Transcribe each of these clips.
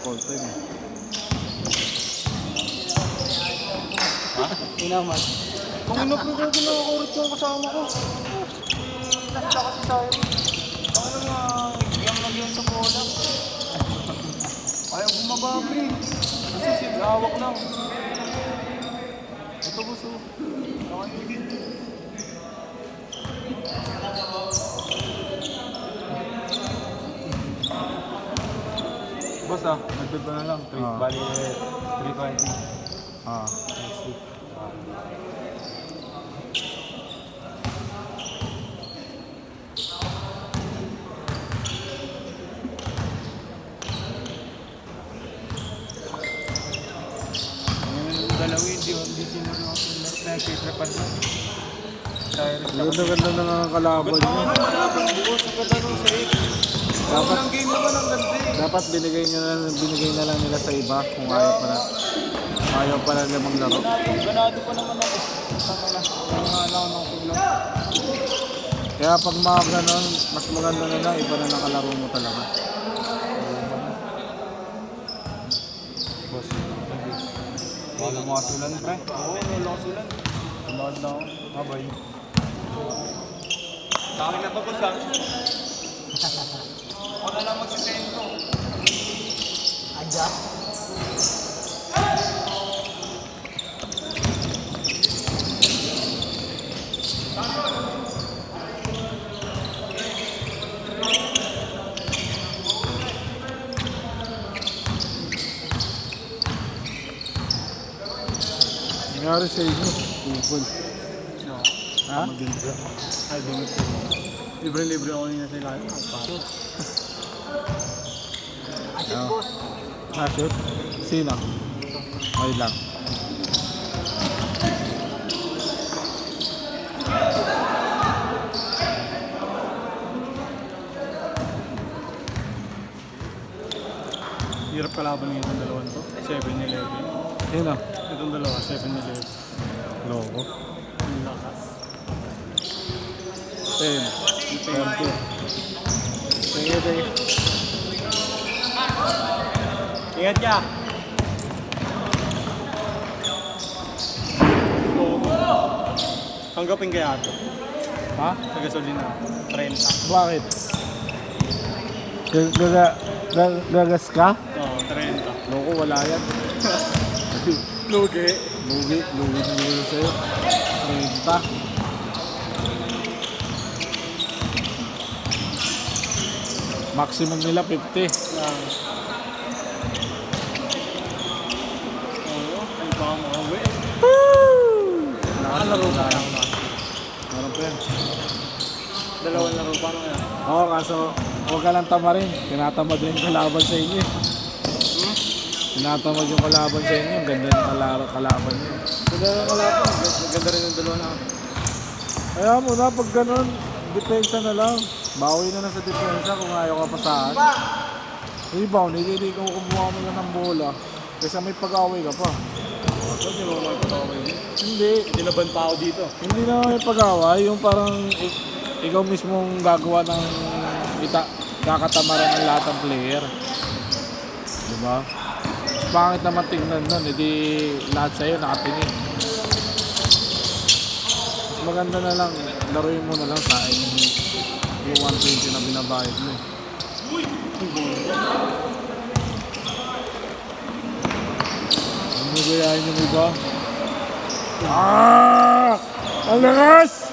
Call time. Ha? Inaman. Kung inap mo gagawin na ako rin yung kasama ko. Nasa kasi sa'yo. Ano nga, yung yun sa bola. Ayaw bumababri. Kasi hawak lang. Ito gusto. Boss nagtid pa na lang. Bali, 320. Next week. Dalawin, di tinuro ako nagsitrapan lang. Ganda-ganda na nga kalaban niya. Kalaban bukas sa katanong sa ik. Unang game naman ang ganda eh. Dapat binigay na lang nila sa iba kung ayaw pala nila maglaro. Ganado pa naman ako. Sama na. Nangalan ako ng kulang. Kaya pag mga ganon, mas maganda na lang, iba na nakalaro mo talaga. Boss, wala mga sulan pre. Oo, wala ko sulan. Tumawad na ako. Abay. Sa akin na to boss Ako na lang magsisento. Adya? Nangyari sa inyo, tupol. Ha? Ay, bumit ko. Libre-libre ako niya sa ilalim. Shoot? Sino? May lang. Hirap kalaban ng itong dalawang to. 7-11. Sino? Itong dalawa, 7-11. Loko. Ang lakas. 10. 20. Sige, sige. Ingat ka! Tanggapin kaya ito. Ha? Sa gasolina. 30. Bakit? Gagas ka? Oo, 30. Loko, wala yan. Lugi. Lugi na lugi sa'yo. 30. Maximum nila 50. Oo, ay baka makauwi. Nakalaro pa lang. Meron pa yan. Dalawang laro, paano kaya? Oo, kaso huwag ka lang tamarin. Tinatamad rin yung kalaban sa inyo. Tinatamad yung kalaban sa inyo. Ganda yung kalaban nyo. Ganda rin yung dalawa na. Kaya mo na, pag ganun, depensa na lang. Bawi na lang sa depensa kung ayaw ka pasahan. Rebound, hindi ka kumuha mo na ng bola. Kasi may pag-away ka pa. Hindi mo naman pag-away. Hindi. Tinaban pa ako dito. Hindi na may pag-away. Yung parang ikaw mismong gagawa ng kakatamaran ng lahat ng player. Diba? Pangit naman tingnan nun. Hindi lahat sa'yo nakatingin. Mas maganda na lang. Laruin mo na lang sa akin yung 120 na binabayad mo. Ano gayahin yung iba? Ang lakas!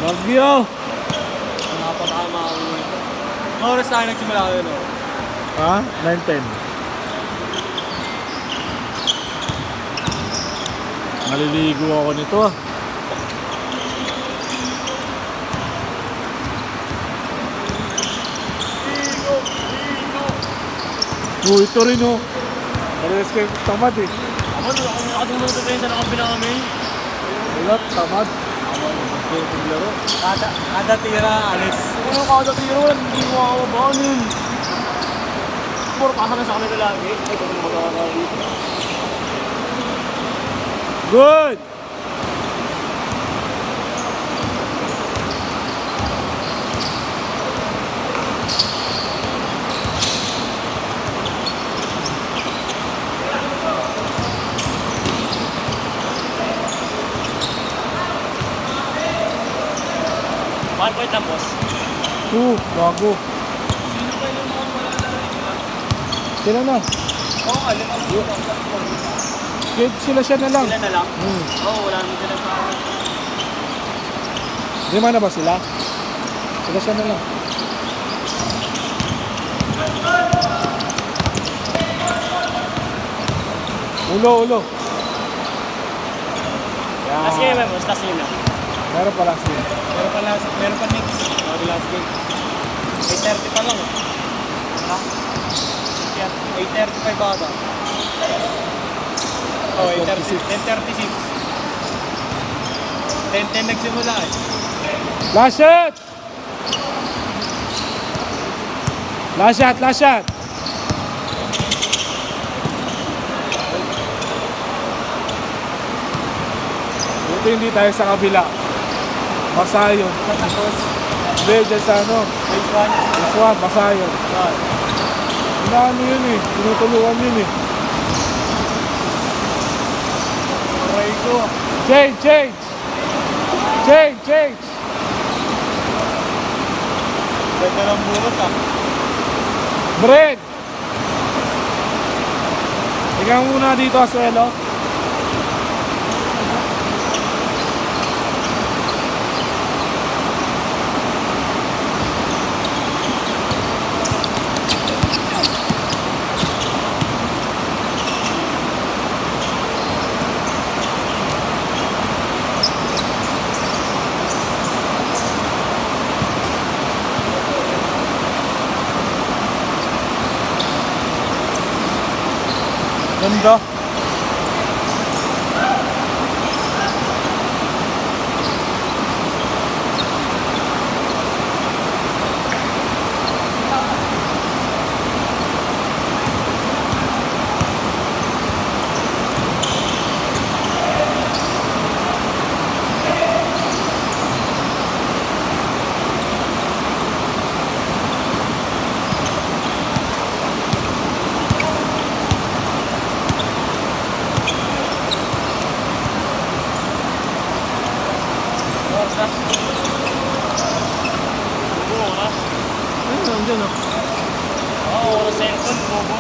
Bagyo! Nakapatama ako nito. Mga oras tayo nagsimula ko yun, no? Ha? 9:10. Maliligo ako nito ah. Ito rin oh. Parehas kayo tamad eh. Ako nakatulong ito kayo sa nakampi namin. Wala, tamad. Kayo paglaro. Kada tira, alis. Ano kada tira? Hindi mo ako mabanin. Puro pasa na sa kanila lagi. Ay, kung magkakaroon dito. Good! 1 point lang, boss. Bago. Sino ba yung mga wala na rin? Sila na. Oo nga, limang Sila siya na lang. Sila na lang. Oo, wala naman sila sa akin. Lima na ba sila? Sila siya na lang. Ulo. Last game, boss. Last game na. Meron pa lang sila. Meron pa next. Oh, the last game. 8:30 pa lang. Ha? 8:35 ba ba? Oh, 8:30. 10:36. 10:10 nagsimula eh. Last shot! Last shot! Buti hindi tayo sa kabila. Basa yun. Tapos, Hindi, dyan sa ano. phase 1. This one, basa yun. Inaano yun eh. Tinutulungan yun eh. Aray ko. Change! Ganda ng buros ah. Brent! Ikaw muna dito, Asuelo. Ganda. Oras na. Oras. Ayun, nandyan oh. Oo, oras cellphone, bobo.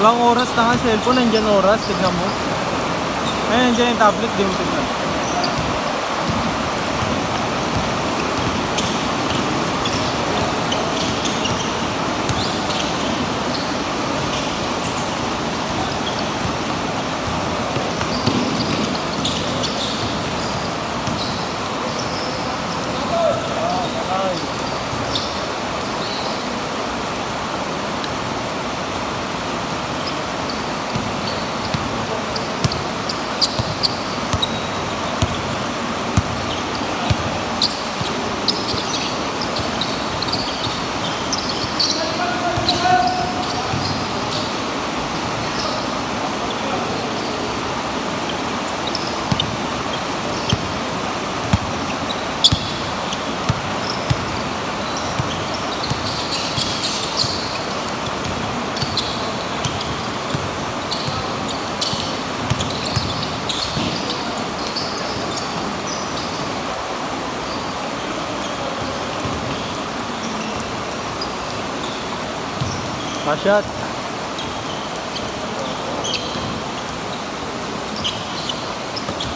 Walang oras na nga cellphone, nandyan oras, tignan mo. Ayun, nandyan yung tablet, di mo tignan. Shot.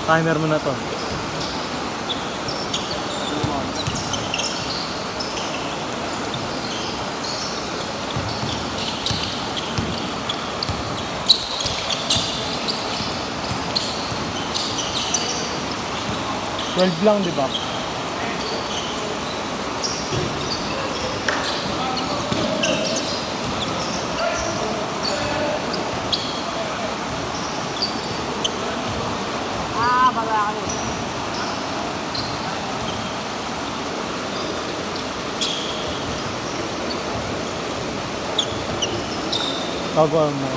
Timer mo na to. Lang, di ba? Tagal mo.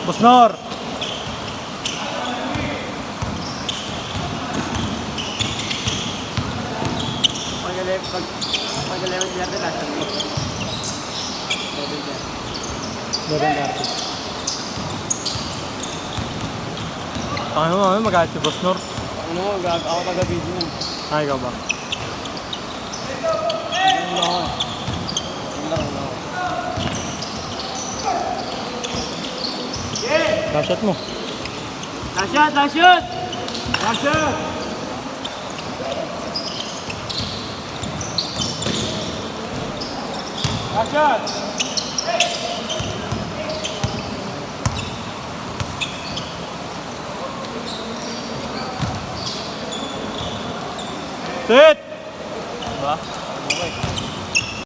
Boss Nor! Pag-11 yard na siya. Ano mo, magalit si Boss Nor? Ano, ako taga-video nun. Ay, ikaw ba? Last shot mo. Last shot! Last shot! Last shot! Last shot! Sit!